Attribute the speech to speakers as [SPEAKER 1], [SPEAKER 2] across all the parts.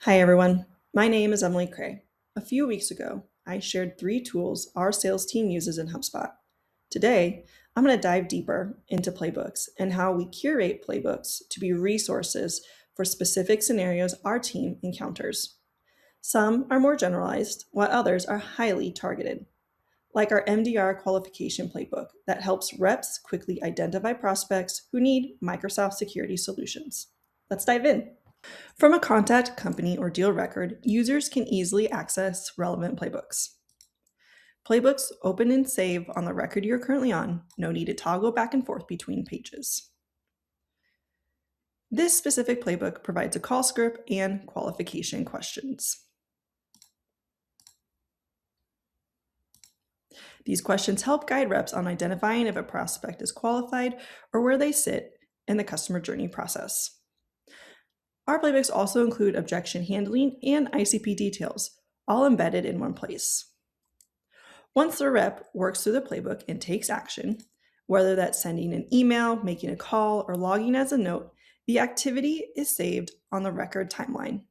[SPEAKER 1] Hi, everyone. My name is Emily Cray. A few weeks ago, I shared 3 tools our sales team uses in HubSpot. Today, I'm going to dive deeper into playbooks and how we curate playbooks to be resources for specific scenarios our team encounters. Some are more generalized, while others are highly targeted, like our MDR qualification playbook that helps reps quickly identify prospects who need Microsoft security solutions. Let's dive in. From a contact, company, or deal record, users can easily access relevant playbooks. Playbooks open and save on the record you're currently on, no need to toggle back and forth between pages. This specific playbook provides a call script and qualification questions. These questions help guide reps on identifying if a prospect is qualified or where they sit in the customer journey process. Our playbooks also include objection handling and ICP details, all embedded in one place. Once the rep works through the playbook and takes action, whether that's sending an email, making a call, or logging as a note, the activity is saved on the record timeline.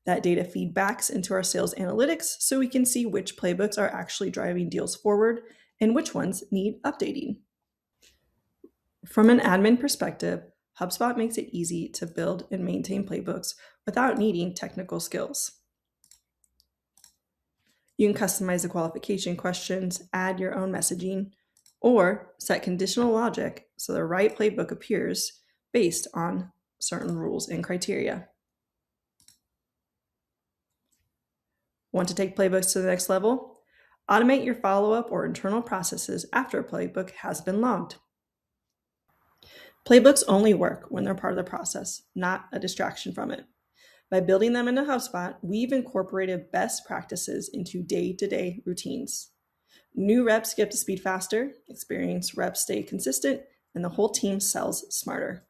[SPEAKER 1] That data feedbacks into our sales analytics so we can see which playbooks are actually driving deals forward and which ones need updating. From an admin perspective, HubSpot makes it easy to build and maintain playbooks without needing technical skills. You can customize the qualification questions, add your own messaging, or set conditional logic so the right playbook appears based on certain rules and criteria. Want to take playbooks to the next level? Automate your follow-up or internal processes after a playbook has been logged. Playbooks only work when they're part of the process, not a distraction from it. By building them into HubSpot, we've incorporated best practices into day-to-day routines. New reps get up to speed faster, experienced reps stay consistent, and the whole team sells smarter.